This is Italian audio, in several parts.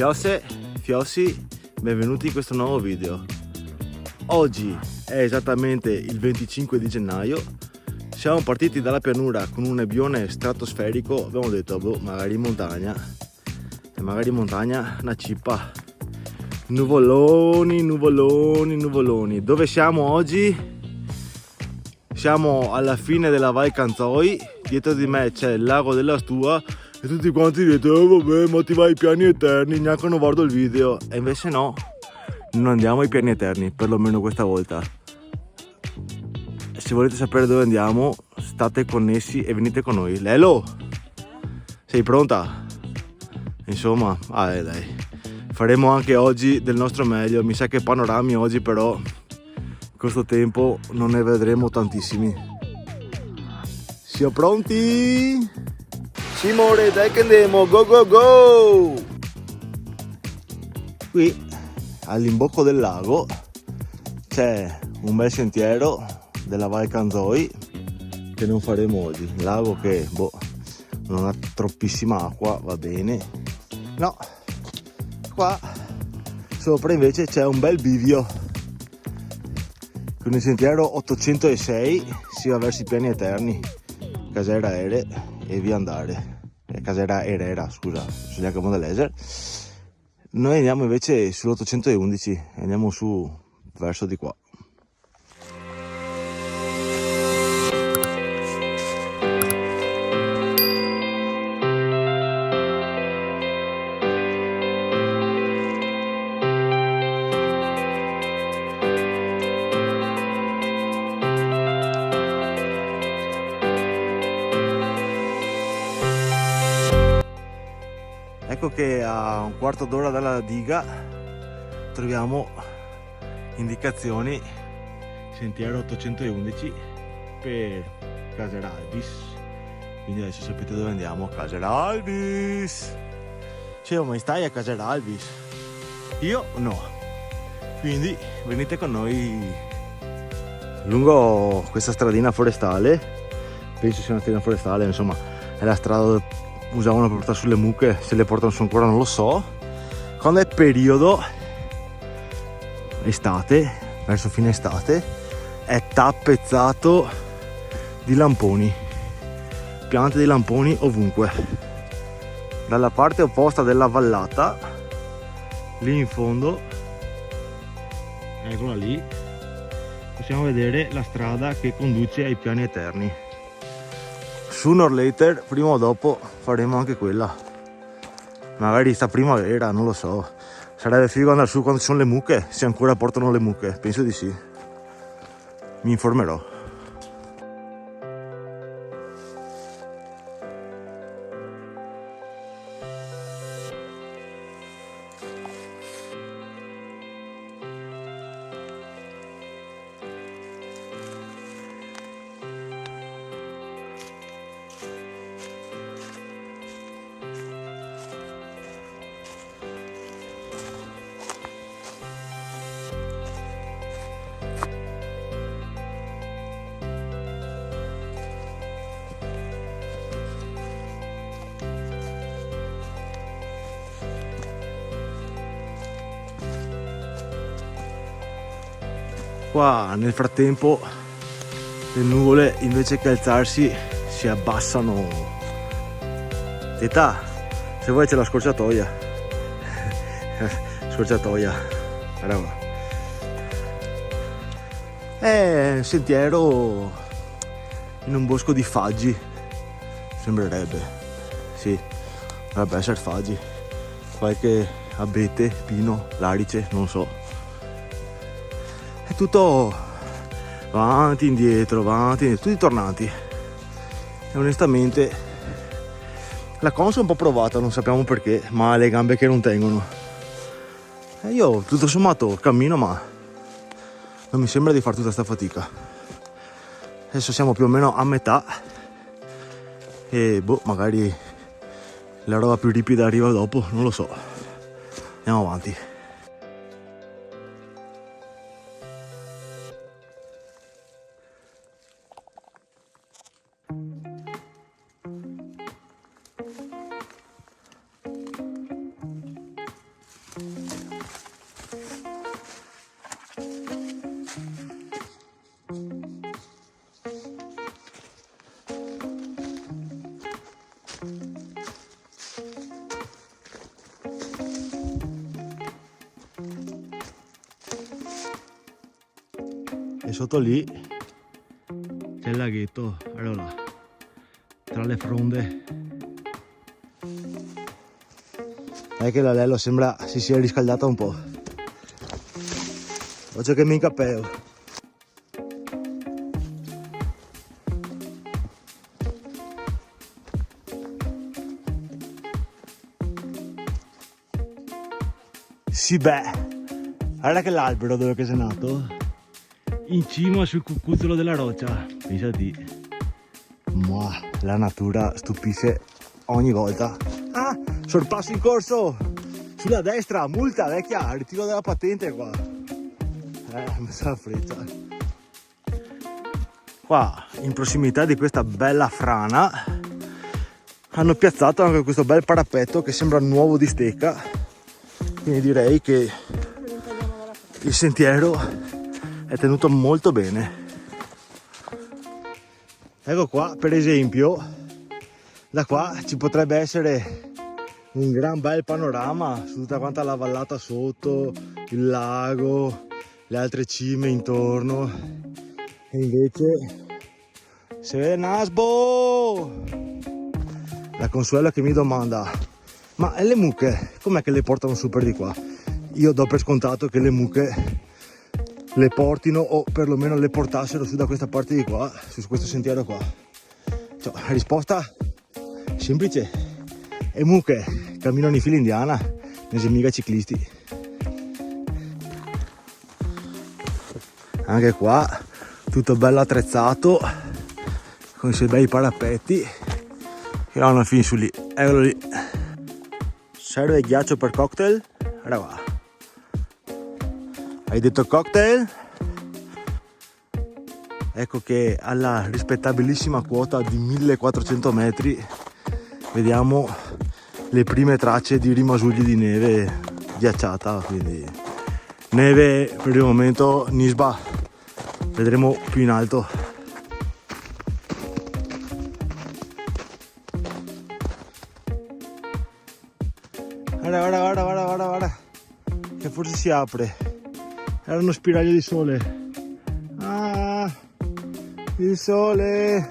Fiosse, Fiossi, benvenuti in questo nuovo video. Oggi è esattamente il 25 di gennaio. Siamo partiti dalla pianura con un nebbione stratosferico. Abbiamo detto, magari in montagna. E magari in montagna una cippa. Nuvoloni, nuvoloni, nuvoloni. Dove siamo oggi? Siamo alla fine della Val Canzoi. Dietro di me c'è il lago della Stua. E tutti quanti dite, vabbè, ma ti vai ai piani eterni, neanche non guardo il video. E invece no, non andiamo ai piani eterni, perlomeno questa volta. Se volete sapere dove andiamo, state connessi e venite con noi. Lelo, sei pronta? Insomma, dai, faremo anche oggi del nostro meglio. Mi sa che panorami oggi però, in questo tempo, non ne vedremo tantissimi. Siamo pronti? Simone, dai che andiamo, go go go! Qui all'imbocco del lago c'è un bel sentiero della Val Canzoi che non faremo oggi. Il lago che non ha troppissima acqua, va bene. No, qua sopra invece c'è un bel bivio. Con il sentiero 806 si va verso i piani eterni, Casera Ere e via andare. Casera Erera, scusa, bisogna che modelleser. Noi andiamo invece sull'811, andiamo su verso di qua. Ecco che a un quarto d'ora dalla diga troviamo indicazioni sentiero 811 per Casera Albis, quindi adesso sapete dove andiamo, Casera Albis. Cioè, ma stai a Casera Albis? Io no, quindi venite con noi lungo questa stradina forestale. Penso sia una stradina forestale, insomma è la strada dove usavano per portare sulle mucche. Se le portano su ancora non lo so. Quando è periodo estate, verso fine estate, è tappezzato di lamponi, piante di lamponi ovunque. Dalla parte opposta della vallata, lì in fondo, eccola lì, possiamo vedere la strada che conduce ai piani eterni. Sooner or later, prima o dopo, faremo anche quella. Magari sta primavera, non lo so. Sarebbe figo andare su quando ci sono le mucche, se ancora portano le mucche. Penso di sì. Mi informerò. Qua nel frattempo le nuvole invece che alzarsi si abbassano. Teta, se vuoi c'è la scorciatoia. Scorciatoia, brava. È un sentiero in un bosco di faggi, sembrerebbe. Sì, dovrebbe essere faggi. Qualche abete, pino, larice, non so. È tutto avanti, indietro, tutti tornanti. E onestamente la Cons è un po' provata, non sappiamo perché, ma ha le gambe che non tengono. E io tutto sommato cammino, ma non mi sembra di fare tutta sta fatica. Adesso siamo più o meno a metà e magari la roba più ripida arriva dopo, non lo so. Andiamo avanti. E sotto lì c'è il laghetto, allora, tra le fronde. È che l'alello sembra si sia riscaldata un po'. Faccio che mi incapeo. Sì, beh, guarda che l'albero dove che sei nato, in cima sul cucuzzolo della roccia, pensati. Ma la natura stupisce ogni volta. Ah, sorpasso in corso sulla destra, multa vecchia, ritiro della patente qua. Mi sa la freccia. Qua in prossimità di questa bella frana hanno piazzato anche questo bel parapetto che sembra nuovo di stecca, quindi direi che il sentiero è tenuto molto bene. Ecco qua, per esempio, da qua ci potrebbe essere un gran bel panorama su tutta quanta la vallata sotto, il lago, le altre cime intorno. E invece si vede Nasbo! La Consuelo che mi domanda: ma le mucche com'è che le portano su per di qua? Io do per scontato che le mucche le portino, o perlomeno le portassero su da questa parte di qua, su questo sentiero qua. Cioè, la risposta semplice: e mucche camminano in fila indiana, non si mica ciclisti. Anche qua tutto bello attrezzato con i suoi bei parapetti che vanno fin su lì. Eccolo lì. Serve ghiaccio per cocktail? Guarda qua. Hai detto cocktail? Ecco che alla rispettabilissima quota di 1400 metri vediamo le prime tracce di rimasugli di neve ghiacciata, quindi neve per il momento Nisba, vedremo più in alto. Guarda che forse si apre. Era uno spiraglio di sole. Ah, il sole.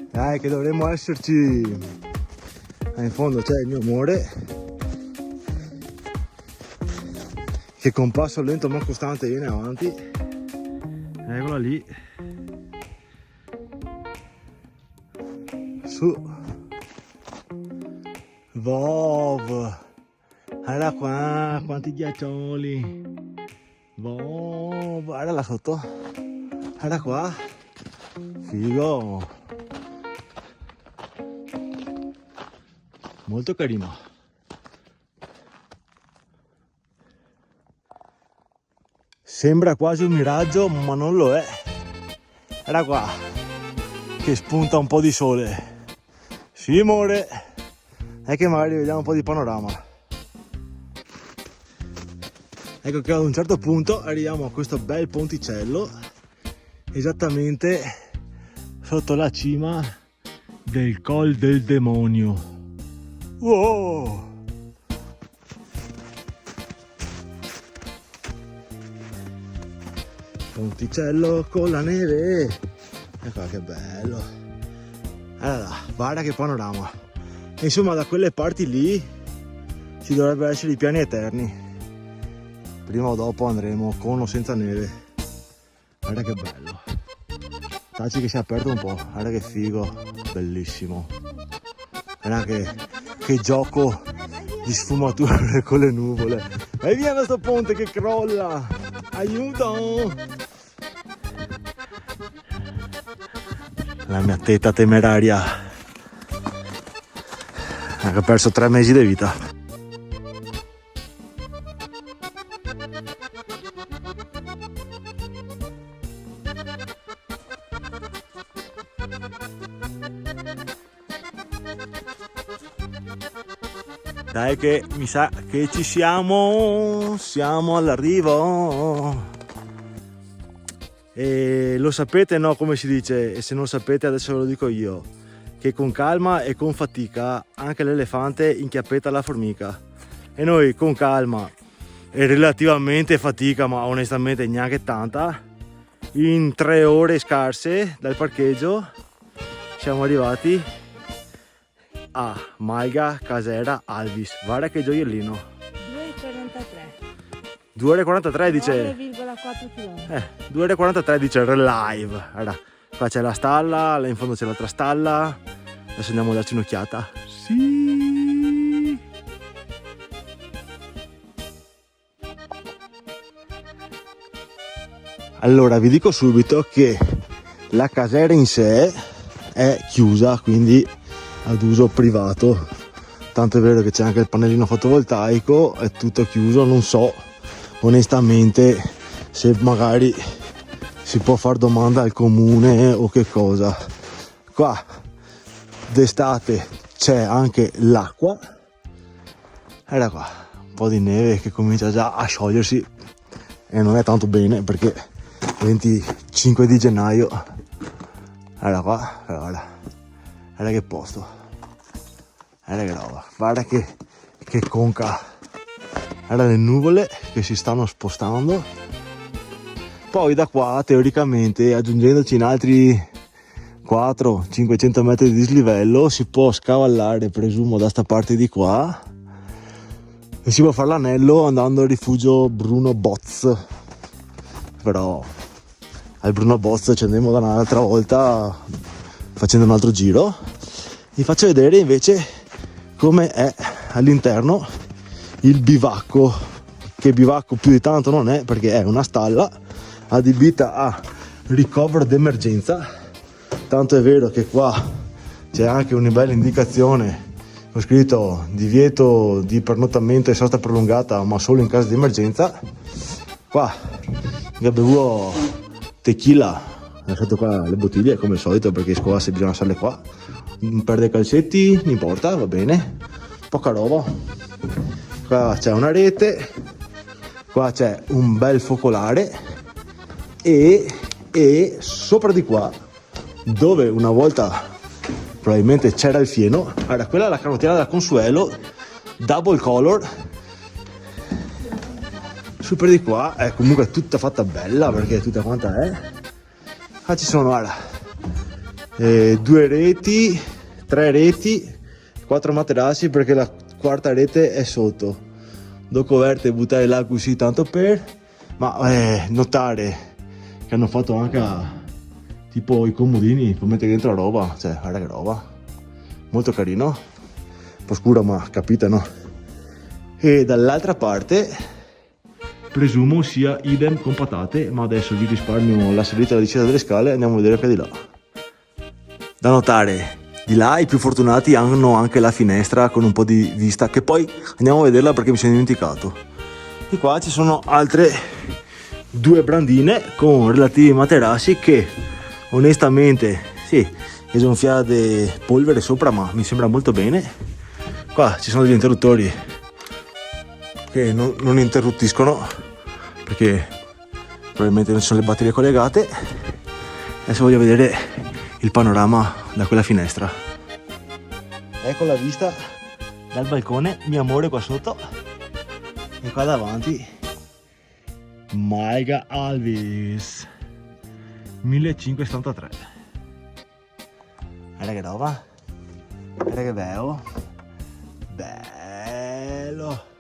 Dai che dovremmo esserci. In fondo c'è il mio amore che con passo lento ma costante viene avanti. Eccola lì. Su. Vov. Guarda qua, quanti ghiaccioli. Vov. Guarda là sotto. Guarda qua. Figo. Molto carino. Sembra quasi un miraggio, ma non lo è. Guarda qua, che spunta un po' di sole. Sì, amore. È che magari vediamo un po' di panorama. Ecco che ad un certo punto arriviamo a questo bel ponticello, esattamente sotto la cima del Col del Demonio. Wow! Ponticello con la neve. Ecco che bello. Allora, guarda che panorama. Insomma, da quelle parti lì ci dovrebbero essere i piani eterni. Prima o dopo andremo con o senza neve. Guarda che bello. Taci che si è aperto un po'. Guarda che figo. Bellissimo. Guarda che gioco di sfumature con le nuvole. E via da sto ponte che crolla. Aiuto. La mia teta temeraria. Ha perso 3 mesi di vita. Dai che mi sa che ci siamo all'arrivo. E lo sapete, no, come si dice? E se non sapete adesso ve lo dico io, che con calma e con fatica anche l'elefante inchiappetta la formica. E noi con calma e relativamente fatica, ma onestamente neanche tanta, in 3 ore scarse dal parcheggio siamo arrivati a Malga Casera Alvis. Guarda che gioiellino. 2 ore e 43 dice. 9,4 km. 2 ore e 43 dice il live. Guarda, qua c'è la stalla, là in fondo c'è l'altra stalla. Adesso andiamo a darci un'occhiata. Sì. Allora vi dico subito che la casera in sé è chiusa, quindi ad uso privato. Tanto è vero che c'è anche il pannellino fotovoltaico, è tutto chiuso. Non so onestamente se magari si può far domanda al comune o che cosa. Qua d'estate c'è anche l'acqua, era qua un po' di neve che comincia già a sciogliersi e non è tanto bene perché 25 di gennaio era qua, guarda che posto, guarda che roba, guarda che conca, guarda le nuvole che si stanno spostando. Poi da qua teoricamente, aggiungendoci in altri 400-500 metri di dislivello, si può scavallare, presumo, da sta parte di qua e si può fare l'anello andando al rifugio Bruno Boz. Però al Bruno Boz ci andremo da un'altra volta facendo un altro giro. Vi faccio vedere invece come è all'interno il bivacco, che bivacco più di tanto non è perché è una stalla adibita a ricovero d'emergenza. Tanto è vero che qua c'è anche una bella indicazione con scritto divieto di pernottamento e sosta prolungata ma solo in caso di emergenza. Qua che bevuto tequila, ho lasciato qua le bottiglie come al solito perché qua se bisogna lasciarle qua, non perde calcetti, non importa, va bene, poca roba. Qua c'è una rete, qua c'è un bel focolare e sopra di qua, dove una volta probabilmente c'era il fieno, allora quella è la canottiera da Consuelo double color. Super di qua è comunque tutta fatta bella perché tutta quanta è. Qua ci sono, guarda, 2 reti, 3 reti, 4 materassi perché la quarta rete è sotto. 2 coperte buttare là così tanto per, ma notare che hanno fatto anche tipo i comodini per mettere dentro la roba, cioè guarda che roba, molto carino, un po' scura ma capite, no? E dall'altra parte presumo sia idem con patate, ma adesso vi risparmio la salita e la discesa delle scale e andiamo a vedere che è di là. Da notare, di là i più fortunati hanno anche la finestra con un po' di vista, che poi andiamo a vederla perché mi sono dimenticato. Di qua ci sono altre 2 brandine con relativi materassi che onestamente sì, è gonfiate polvere sopra ma mi sembra molto bene. Qua ci sono degli interruttori che non interruttiscono perché probabilmente non ci sono le batterie collegate. Adesso voglio vedere il panorama da quella finestra. Ecco la vista dal balcone, mio amore qua sotto, e qua davanti Malga Alvis 1573. Guarda che roba, guarda che bello, bello.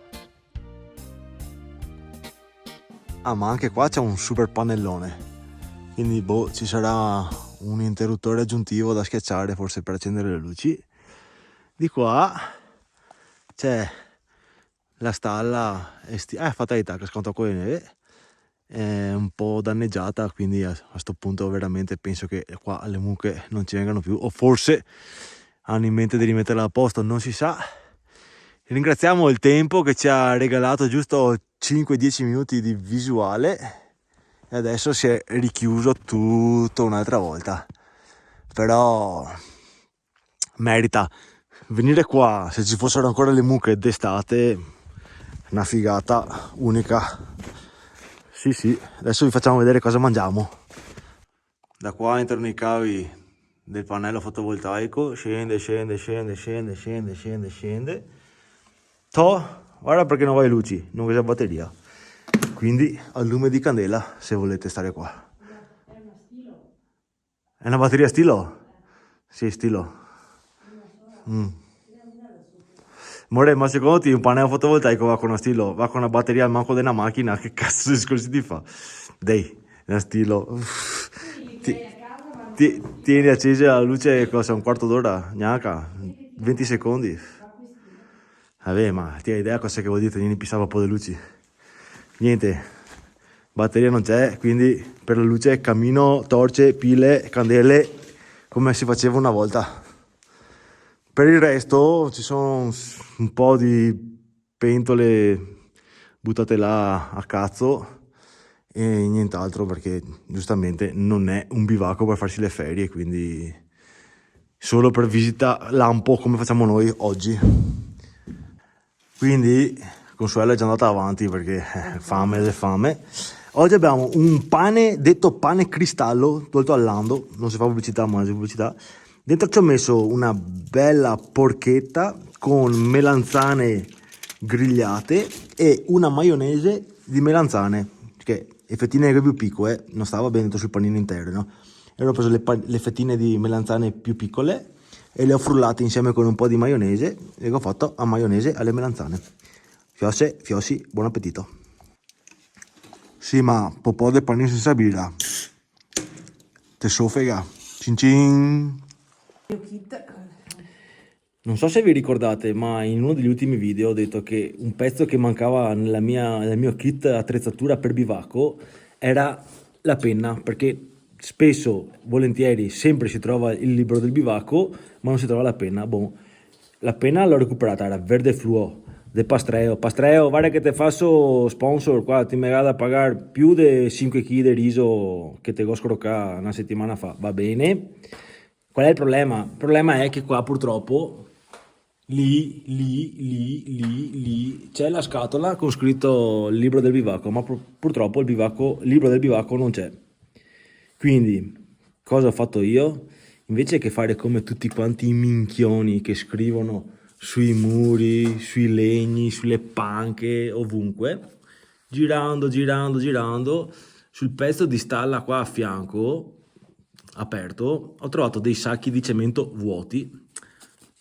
Ah, ma anche qua c'è un super pannellone, quindi boh, ci sarà un interruttore aggiuntivo da schiacciare forse per accendere le luci. Di qua c'è la stalla fatalità che sconta con le neve, è un po' danneggiata, quindi a sto punto veramente penso che qua le mucche non ci vengano più, o forse hanno in mente di rimetterla a posto, non si sa. Ringraziamo il tempo che ci ha regalato giusto 5-10 minuti di visuale e adesso si è richiuso tutto un'altra volta, però merita. venire qua, se ci fossero ancora le mucche d'estate, una figata unica. Sì, adesso vi facciamo vedere cosa mangiamo. Da qua entrano i cavi del pannello fotovoltaico, scende. Guarda perché non va le luci, non c'è batteria. Quindi al lume di candela se volete stare qua. È una batteria stilo? Sì, stilo. More, ma secondo te un pannello fotovoltaico va con una stilo, va con una batteria al manco della macchina? Che cazzo di discorsi ti fa? Dai, una stilo. Tieni accesa la luce cosa, un quarto d'ora? Neanche, 20 secondi. Vabbè, ma ti hai idea cosa che vuol dire tenere pissava un po' di luci? Niente, batteria non c'è, quindi per la luce cammino, torce, pile, candele, come si faceva una volta. Per il resto ci sono un po' di pentole buttate là a cazzo e nient'altro, perché giustamente non è un bivacco per farsi le ferie, quindi solo per visita lampo come facciamo noi oggi. Quindi Consuelo è già andata avanti perché fame. Oggi abbiamo un pane, detto pane cristallo, tolto al Lando, non si fa pubblicità, ma non c'è pubblicità. Dentro ci ho messo una bella porchetta con melanzane grigliate e una maionese di melanzane, che le fettine più piccole, non stava bene dentro sul panino intero, no? E ho preso le fettine di melanzane più piccole e le ho frullate insieme con un po' di maionese e ho fatto a maionese alle melanzane. Fiosi, buon appetito. Sì, ma popò del panino senza birra. Te sofega. Cin cin. Non so se vi ricordate, ma in uno degli ultimi video ho detto che un pezzo che mancava nel mio kit attrezzatura per bivacco era la penna, perché spesso, volentieri, sempre si trova il libro del bivacco, ma non si trova la penna. Boh, la penna l'ho recuperata, era verde fluo, de Pastreo. Pastreo, guarda che te faccio sponsor qua, ti mi da pagare più di 5 kg di riso che te ho scroccato una settimana fa, va bene? Qual è il problema? Il problema è che qua purtroppo lì c'è la scatola con scritto libro del bivacco, ma purtroppo il libro del bivacco non c'è. Quindi cosa ho fatto io? Invece che fare come tutti quanti i minchioni che scrivono sui muri, sui legni, sulle panche, ovunque, girando sul pezzo di stalla qua a fianco aperto, ho trovato dei sacchi di cemento vuoti.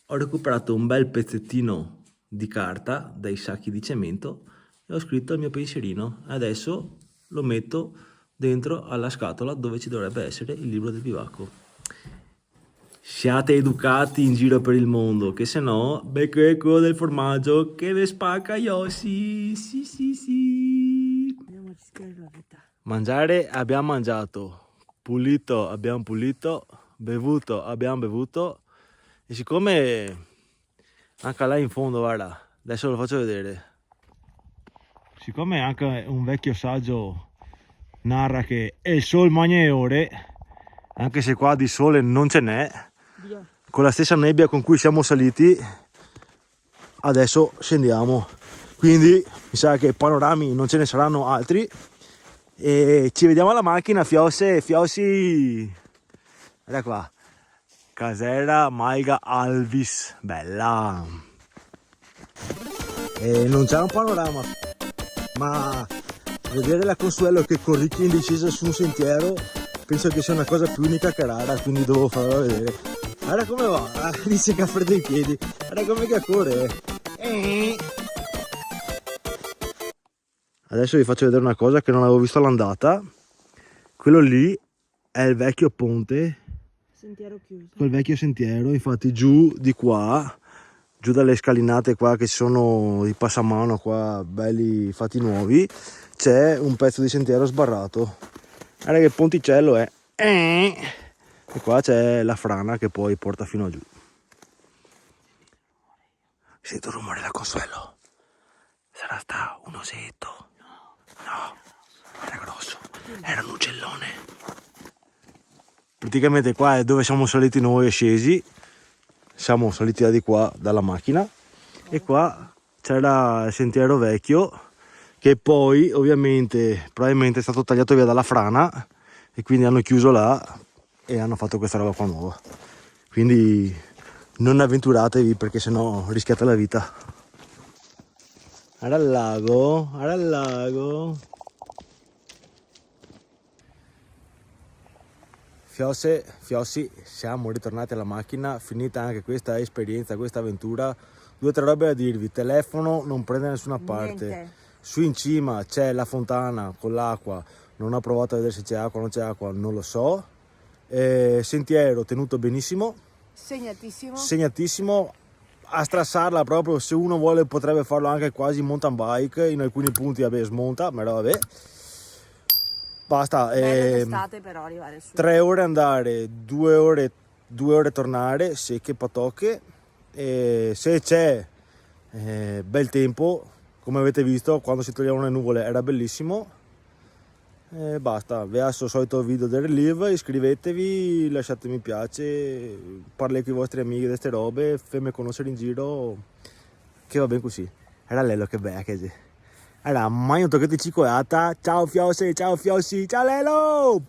Ho recuperato un bel pezzettino di carta dai sacchi di cemento e ho scritto il mio pensierino. Adesso lo metto dentro alla scatola dove ci dovrebbe essere il libro del bivacco. Siate educati in giro per il mondo, che se no becco è quello del formaggio che ve spacca gli ossi. Sì. Mangiare abbiamo mangiato, pulito abbiamo pulito, bevuto abbiamo bevuto. E siccome anche là in fondo, guarda, adesso lo faccio vedere. Siccome anche un vecchio saggio narra che è il sole magna ore, anche se qua di sole non ce n'è, con la stessa nebbia con cui siamo saliti, adesso scendiamo. Quindi mi sa che panorami non ce ne saranno altri e ci vediamo alla macchina, fiosi. Guarda qua. Casera Maiga Alvis, bella. E non c'è un panorama, ma vedere la Consuelo che corricchia in discesa su un sentiero penso che sia una cosa più unica che rara, quindi devo farla vedere. Guarda come va, dice che ha freddo i piedi, guarda come che corre. Adesso vi faccio vedere una cosa che non avevo visto all'andata. Quello lì è il vecchio ponte. Sentiero chiuso. Quel vecchio sentiero, infatti giù di qua, giù dalle scalinate qua che ci sono i passamano qua belli fatti nuovi, c'è un pezzo di sentiero sbarrato. Guarda che ponticello è. E qua c'è la frana che poi porta fino a giù. Sento il rumore da Consuelo. Sarà sta un osetto? No, era grosso, era un uccellone. Praticamente qua è dove siamo saliti noi e scesi. siamo saliti da di qua dalla macchina e qua c'era il sentiero vecchio che poi ovviamente probabilmente è stato tagliato via dalla frana e quindi hanno chiuso là e hanno fatto questa roba qua nuova, quindi non avventuratevi perché sennò rischiate la vita. Era il lago, era il lago. Fiossi, siamo ritornati alla macchina, finita anche questa esperienza, questa avventura. 2 o 3 robe da dirvi: telefono non prende da nessuna parte. Niente. Su in cima c'è la fontana con l'acqua, non ho provato a vedere se c'è acqua o non c'è acqua, non lo so. Sentiero tenuto benissimo, Segnatissimo. segnatissimo. A strassarla proprio, se uno vuole potrebbe farlo anche quasi mountain bike, in alcuni punti vabbè smonta, ma vabbè. Basta, Bello d'estate però arrivare su. 3 ore andare, 2 ore tornare, secche patocche. E se c'è bel tempo, come avete visto, quando si toglievano le nuvole era bellissimo. Basta, vi lascio il solito video del relive, iscrivetevi, lasciate mi piace, parlate con i vostri amici di queste robe, fammi conoscere in giro, che va bene così. Era Lello che becca. Allora, mai un tocchetto cicoata, ciao Fiossi, ciao Lello!